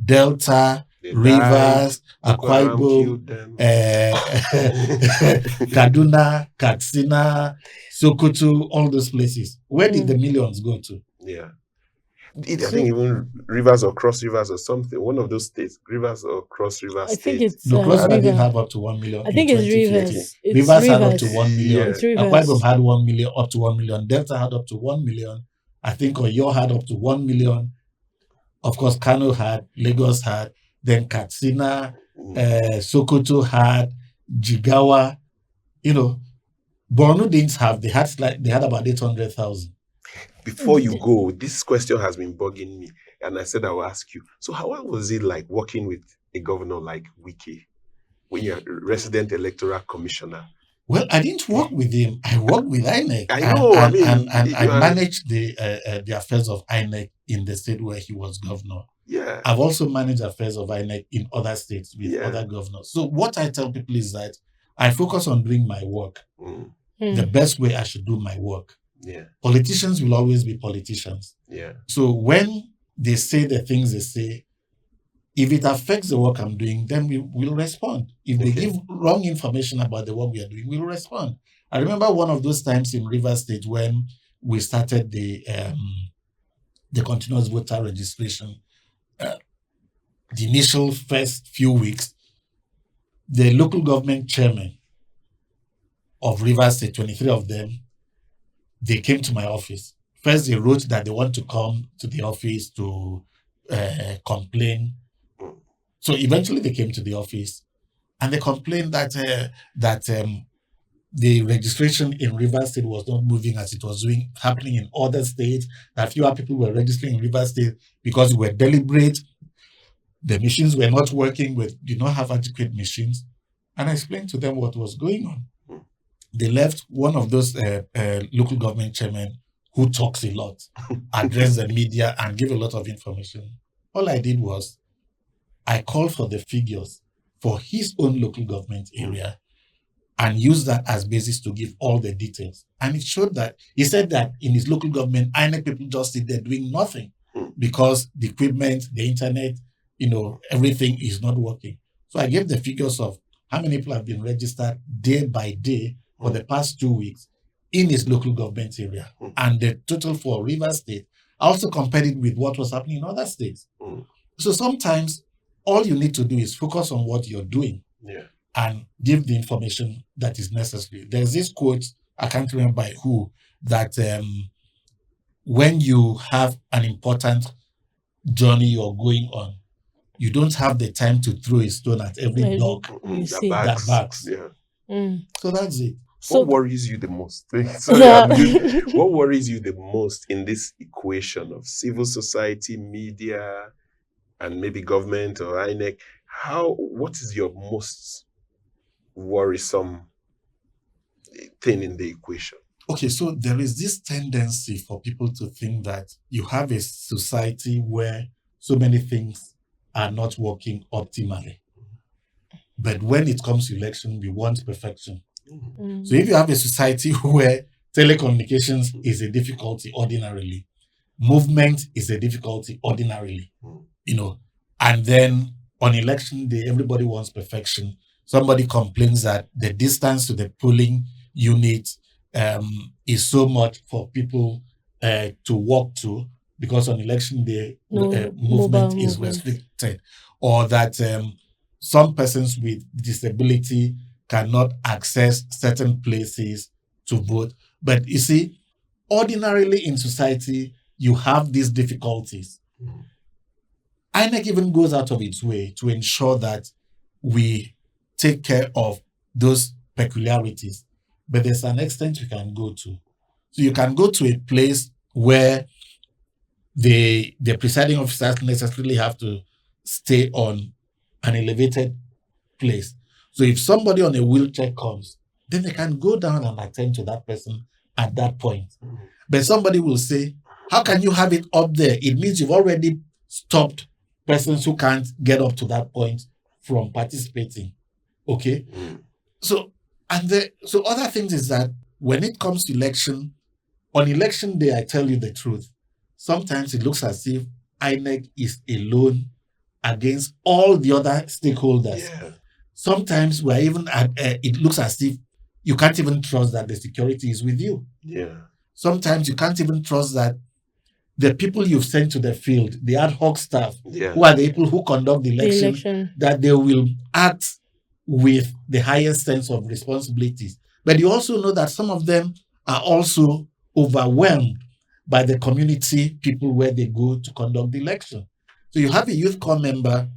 Delta, Rivers, Akwa Ibom, Kaduna, Katsina, Sokoto, all those places? Where did the millions go to?
Yeah. I think even Rivers or Cross Rivers or something, one of those states, Rivers or Cross Rivers
I think it's
no, Cross River
River.
didn't have up to 1 million.
I think it's
2015.
Rivers. It's
Rivers had up to 1 million.
Yeah.
It's Rivers.
Akwa Ibom had 1 million, up to 1 million. Delta had up to 1 million. I think Oyo had up to 1 million. Of course, Kano had, Lagos had, then Katsina, Sokoto had, Jigawa. You know, Borno didn't have. They had about 800,000.
Before you go, this question has been bugging me, and I said I will ask you. So, how was it like working with a governor like Wike when you're a resident electoral commissioner?
Well, I didn't work with him. I worked with INEC.
I know.
And I managed the affairs of INEC in the state where he was governor.
Yeah.
I've also managed affairs of INEC in other states with other governors. So what I tell people is that I focus on doing my work. The best way I should do my work.
Yeah.
Politicians will always be politicians.
Yeah.
So when they say the things they say, if it affects the work I'm doing, then we will respond. If they give wrong information about the work we are doing, we will respond. I remember one of those times in Rivers State when we started the continuous voter registration. The initial first few weeks, the local government chairman of Rivers State, 23 of them, they came to my office. First, they wrote that they want to come to the office to complain. So eventually they came to the office and they complained that the registration in Rivers State was not moving as it was happening in other states, that fewer people were registering in Rivers State because we were deliberate. The machines were not working, we did not have adequate machines. And I explained to them what was going on. They left. One of those local government chairmen who talks a lot, address the media and give a lot of information. All I did was I called for the figures for his own local government area and used that as basis to give all the details. And it showed that he said that in his local government, INEC people just sit there doing nothing because the equipment, the internet, everything is not working. So I gave the figures of how many people have been registered day by day for the past 2 weeks in his local government area. And the total for Rivers State, I also compared it with what was happening in other states. So sometimes all you need to do is focus on what you're doing and give the information that is necessary. There's this quote, I can't remember by who, that when you have an important journey you're going on you don't have the time to throw a stone at every dog
You
The
see.
that barks.
Yeah.
So that's it.
So
What worries you the most? Sorry,
Yeah.
what worries you the most in this equation of civil society, media, and maybe government or INEC? What is your most worrisome thing in the equation?
Okay, so there is this tendency for people to think that you have a society where so many things are not working optimally. But when it comes to election, we want perfection. So if you have a society where telecommunications is a difficulty ordinarily, movement is a difficulty ordinarily, and then on election day, everybody wants perfection. Somebody complains that the distance to the polling unit is so much for people to walk to, because on election day, movement
mobile
is
movement.
restricted, or that some persons with disability cannot access certain places to vote. But you see, ordinarily in society, you have these difficulties. INEC even goes out of its way to ensure that we take care of those peculiarities. But there's an extent you can go to. So you can go to a place where the presiding officers necessarily have to stay on an elevated place. So if somebody on a wheelchair comes, then they can go down and attend to that person at that point. But somebody will say, how can you have it up there? It means you've already stopped persons who can't get up to that point from participating. Okay? So other things is that when it comes to election, on election day, I tell you the truth, sometimes it looks as if INEC is alone against all the other stakeholders.
Yeah.
Sometimes we're even it looks as if you can't even trust that the security is with you.
Yeah.
Sometimes you can't even trust that the people you've sent to the field, the ad hoc staff,
Yeah.
who are the people who conduct the
The
election,
election.
that they will act with the highest sense of responsibilities. But you also know that some of them are also overwhelmed by the community people where they go to conduct the election. So you have a youth corps member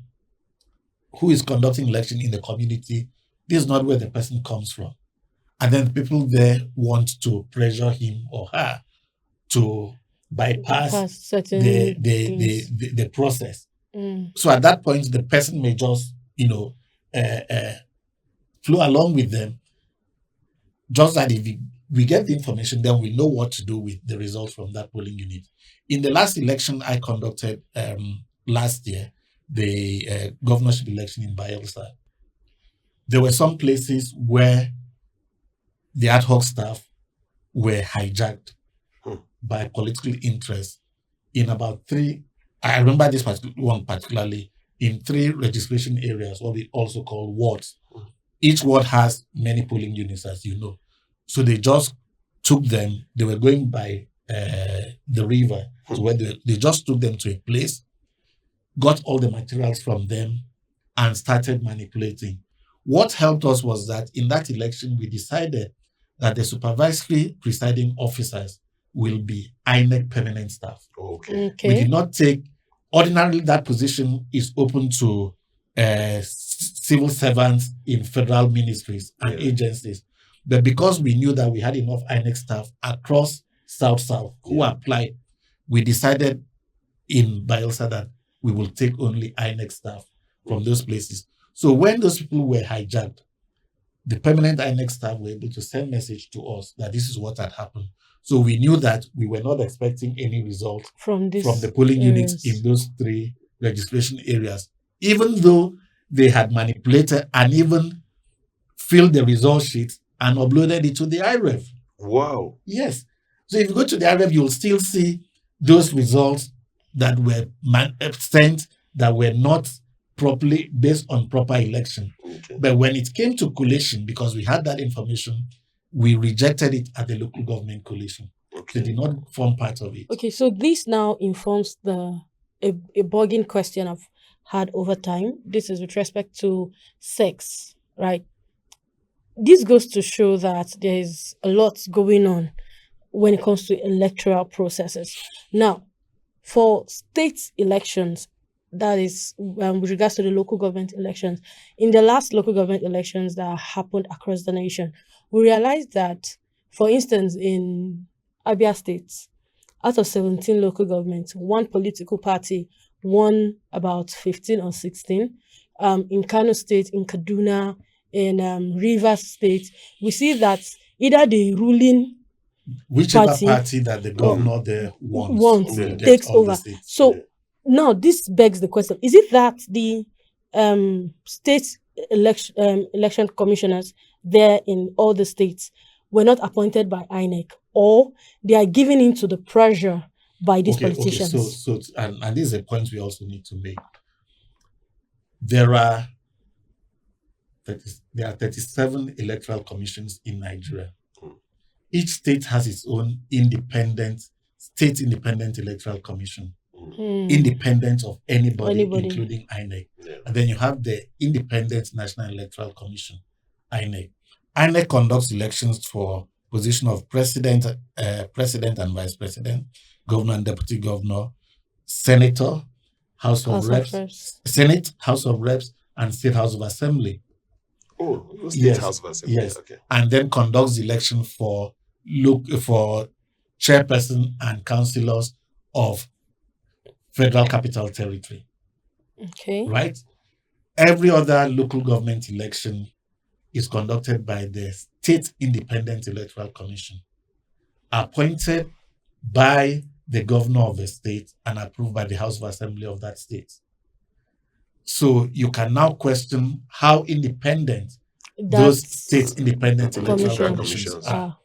who is conducting election in the community. This is not where the person comes from. And then people there want to pressure him or her to bypass
Past certain
the
things.
process. So at that point, the person may just, flow along with them. Just that if we get the information, then we know what to do with the results from that polling unit. In the last election I conducted last year, the governorship election in Bayelsa, there were some places where the ad hoc staff were hijacked by political interest in about three. I remember this one particularly in 3 registration areas, what we also call wards. Each ward has many polling units, as you know. So they just took them. They were going by the river, so where they just took them to a place, got all the materials from them, and started manipulating. What helped us was that in that election, we decided that the supervisory presiding officers will be INEC permanent staff.
Okay.
We did not take, ordinarily that position is open to civil servants in federal ministries and agencies. But because we knew that we had enough INEC staff across South who applied, we decided in Bayelsa that we will take only INEC staff from those places. So when those people were hijacked, the permanent INEC staff were able to send message to us that this is what had happened. So we knew that we were not expecting any result
from
the polling units in those 3 registration areas, even though they had manipulated and even filled the result sheet and uploaded it to the IREV.
Wow.
Yes. So if you go to the IREV, you'll still see those results that were sent that were not properly based on proper election.
Okay.
But when it came to collation, because we had that information, we rejected it at the local government collation.
Okay.
They did not form part of it.
Okay, so this now informs a bugging question I've had over time. This is with respect to sex, right? This goes to show that there is a lot going on when it comes to electoral processes. Now, for state elections, that is with regards to the local government elections. In the last local government elections that happened across the nation, we realized that, for instance, in Abia State, out of 17 local governments, one political party won about 15 or 16. In Kano State, in Kaduna, in Rivers State, we see that either the ruling
Whichever
party
party that the governor there wants
wants
will get
takes
all the
over.
states.
So now this begs the question: is it that the state election commissioners there in all the states were not appointed by INEC, or they are giving in to the pressure by these politicians?
So and this is a point we also need to make. There are 37 electoral commissions in Nigeria. Each state has its own state independent electoral commission, independent of anybody, including INEC.
Yeah.
And then you have the Independent National Electoral Commission, INEC. INEC conducts elections for position of president and vice president, governor and deputy governor, senator, House of Reps, Senate, House of Reps, and State House of Assembly.
Oh, State House of Assembly.
Yes.
Okay.
And then conducts the election for chairperson and councillors of Federal Capital Territory.
Okay.
Right? Every other local government election is conducted by the State Independent Electoral Commission, appointed by the governor of the state and approved by the House of Assembly of that state. So you can now question how independent those state independent electoral commissions are.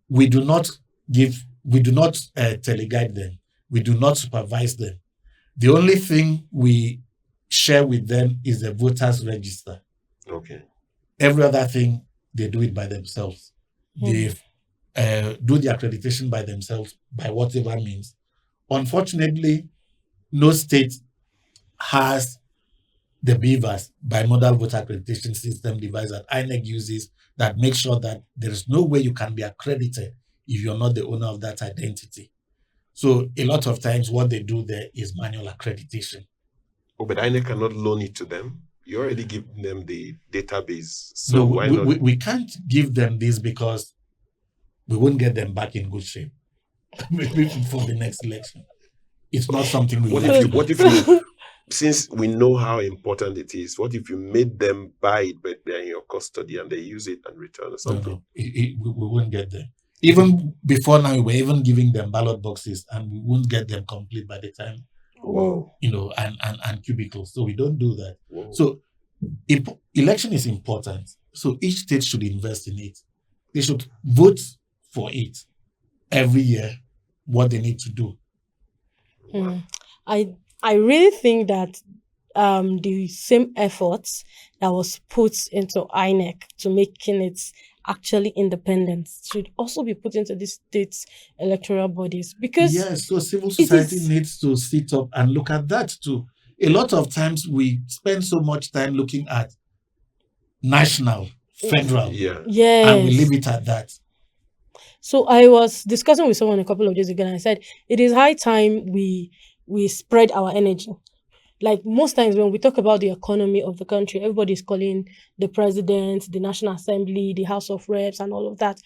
We do not teleguide them. We do not supervise them. The only thing we share with them is the voters register.
Okay.
Every other thing, they do it by themselves. They do the accreditation by themselves, by whatever means. Unfortunately, no state has the BVAS, bimodal voter accreditation system device that INEC uses that makes sure that there is no way you can be accredited if you're not the owner of that identity. So a lot of times what they do there is manual accreditation.
Oh, but INEC cannot loan it to them. You already give them the database. So
No,
why not?
We can't give them this because we won't get them back in good shape. Maybe for the next election. It's not something we
What if you, since we know how important it is, what if you made them buy it, but they're in your custody and they use it and return or something?
No, we won't get there. Even before now, we were even giving them ballot boxes and we won't get them complete by the time,
Wow.
and cubicles. So we don't do that.
Wow.
So election is important. So each state should invest in it. They should vote for it every year, what they need to do.
I really think that the same efforts that was put into INEC to making it actually independent should also be put into the state's electoral bodies, because
yes, so civil society needs to sit up and look at that too. A lot of times we spend so much time looking at national, federal, and we leave it at that.
So I was discussing with someone a couple of days ago, and I said it is high time we spread our energy. Like most times when we talk about the economy of the country, everybody's calling the president, the National Assembly, the House of Reps, and all of that.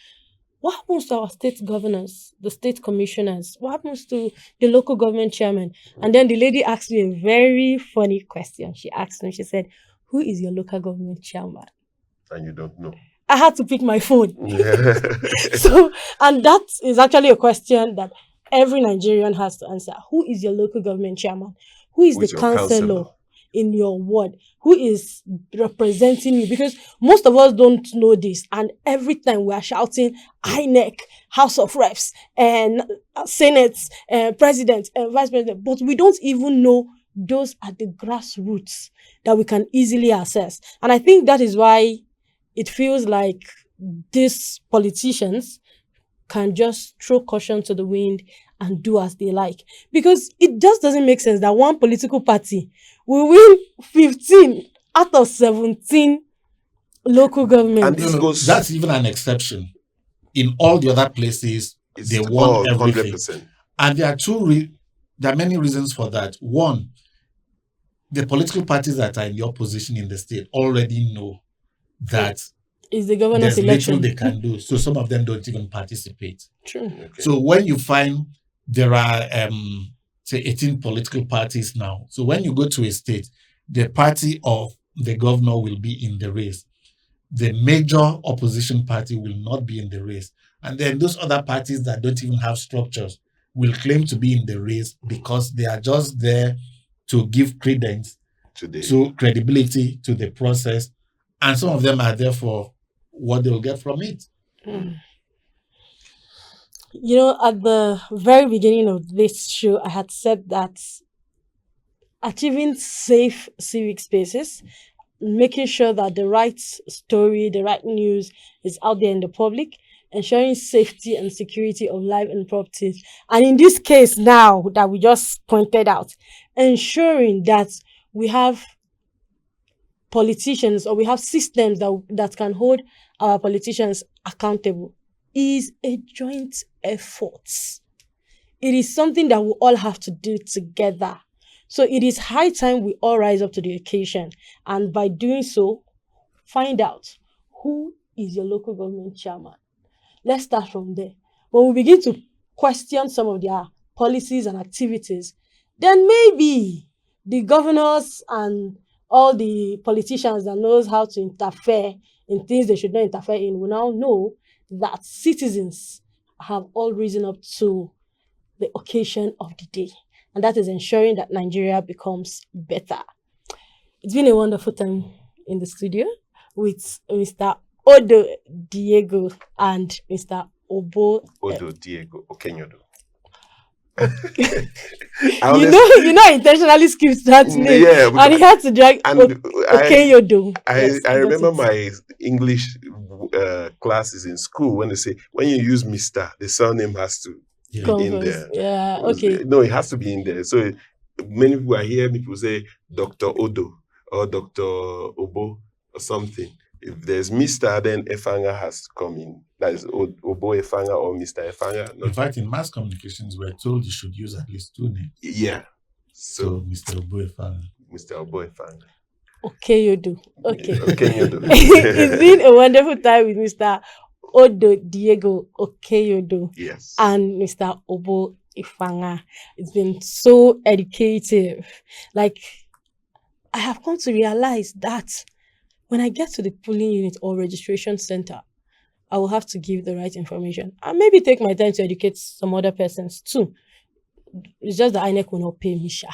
What happens to our state governors, the state commissioners? What happens to the local government chairman? And then the lady asked me a very funny question. She asked me, she said, "Who is your local government chairman?"
And you don't know.
I had to pick my phone. So, and that is actually a question that every Nigerian has to answer. Who is your local government chairman? Who is the councillor in your ward? Who is representing you? Because most of us don't know this. And every time we are shouting INEC, House of Reps, and Senate, President, and Vice President, but we don't even know those at the grassroots that we can easily access. And I think that is why it feels like these politicians can just throw caution to the wind and do as they like. Because it just doesn't make sense that one political party will win 15 out of 17 local governments.
And
that's even an exception. In all the other places, they won everything.
100%.
And there are many reasons for that. One, the political parties that are in your position in the state already know that
Is the governor's
there's
election.
little they can do. So some of them don't even participate.
True.
Okay.
So when you find there are, say, 18 political parties now. So when you go to a state, the party of the governor will be in the race. The major opposition party will not be in the race. And then those other parties that don't even have structures will claim to be in the race because they are just there to give credence to credibility to the process. And some of them are there for what they'll get from it.
You know, at the very beginning of this show, I had said that achieving safe civic spaces, making sure that the right story, the right news is out there in the public, ensuring safety and security of life and properties. And in this case now that we just pointed out, ensuring that we have politicians or we have systems that can hold our politicians accountable is a joint effort. It is something that we all have to do together. So it is high time we all rise up to the occasion, and by doing so, find out who is your local government chairman. Let's start from there. When we begin to question some of their policies and activities, then maybe the governors and all the politicians that knows how to interfere in things they should not interfere in will now know that citizens have all risen up to the occasion of the day. And that is ensuring that Nigeria becomes better. It's been a wonderful time in the studio with Mr. Odo Diego and Mr. Obo.
Odo Diego Okenyodo.
You know, I intentionally skipped that name.
Yeah,
and he had to drag Okenyodo.
I remember my English classes in school when they say, when you use Mr., the surname has to be in there.
Yeah, okay.
No, it has to be in there. So many people I hear people say Dr. Odo or Dr. Obo or something. If there's Mr., then Efanga has to come in. That is Obo Efanga or Mr. Efanga.
In fact, in mass communications, we're told you should use at least 2 names.
Yeah.
So Mr. Obo Efanga.
Mr. Obo Efanga.
Okenyodo. Okay.
Okenyodo.
It's been a wonderful time with Mr. Odo Diego Okenyodo.
Yes.
And Mr. Obo Efanga. It's been so educative. Like, I have come to realize that when I get to the polling unit or registration center, I will have to give the right information and maybe take my time to educate some other persons too. It's just that INEC will not pay me, sha.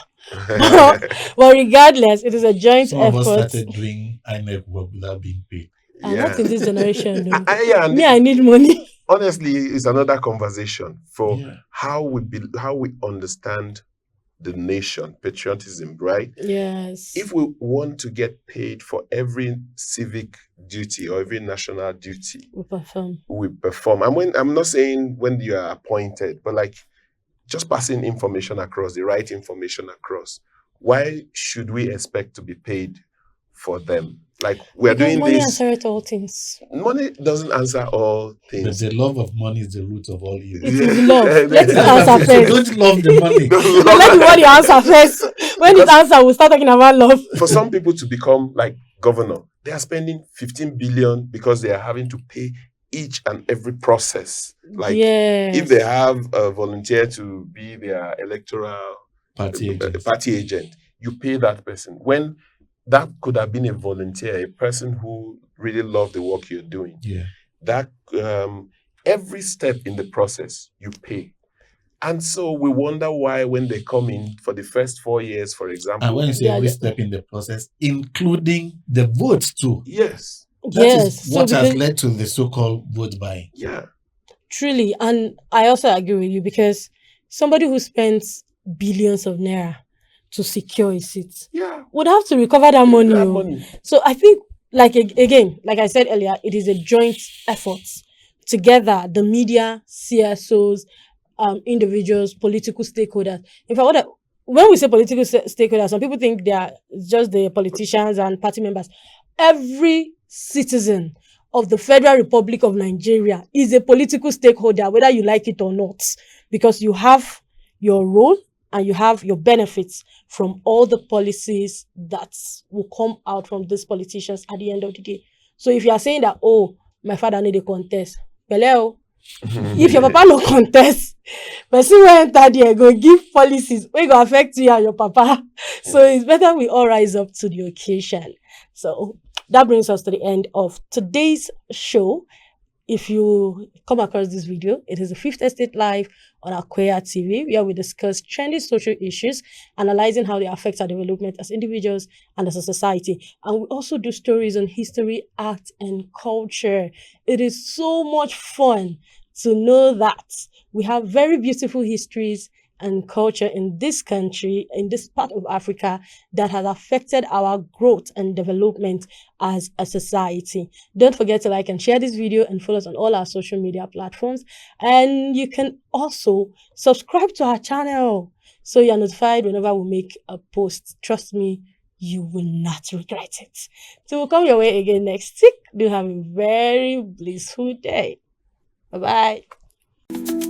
But regardless, it is a joint
Some
effort.
of us started doing INEC work without being paid.
And not in this generation, though.
And
Me, I need money.
honestly, it's another conversation for
Yeah.
how we understand the nation, patriotism, right?
Yes.
If we want to get paid for every civic duty or every national duty,
we perform.
we perform. And I'm not saying when you are appointed, but like just passing information across, the right information across. Why should we expect to be paid for them? Like we're
Because
doing
money
this.
answers all things.
Money doesn't answer all
But
things.
the love of money is the root of all evil.
It is love. Let it answer
So
first.
don't love the money.
Let the money answer first. When it answer, we'll start talking about love.
For some people to become like governor, they are spending 15 billion because they are having to pay each and every process. Like
yes.
if they have a volunteer to be their electoral
Party agent.
you pay that person. When that could have been a volunteer, a person who really loved the work you're doing.
Yeah.
That every step in the process you pay. And so we wonder why when they come in for the first 4 years, for example.
And when you say every step in the process, including the votes too.
Yes.
That
yes.
is what has led to the so-called vote buying.
Yeah.
Truly. And I also agree with you because somebody who spends billions of naira to secure a seat would have to recover that money.
That money.
So I think, like again, like I said earlier, it is a joint effort. Together, the media, CSOs, individuals, political stakeholders. In fact, when we say political stakeholders, some people think they are just the politicians and party members. Every citizen of the Federal Republic of Nigeria is a political stakeholder, whether you like it or not, because you have your role and you have your benefits from all the policies that will come out from these politicians at the end of the day. So if you are saying that, oh, my father need a contest, hello, if your papa no contest, person will enter there go give policies wey go affect you and your papa. So it's better we all rise up to the occasion. So that brings us to the end of today's show. If you come across this video, it is the Fifth Estate Live on Akweya TV, where we discuss trendy social issues, analyzing how they affect our development as individuals and as a society. And we also do stories on history, art, and culture. It is so much fun to know that we have very beautiful histories and culture in this country, in this part of Africa, that has affected our growth and development as a society. Don't forget to like and share this video and follow us on all our social media platforms. And you can also subscribe to our channel so you're notified whenever we make a post. Trust me, you will not regret it. So we'll come your way again next week. Do have a very blissful day. Bye-bye.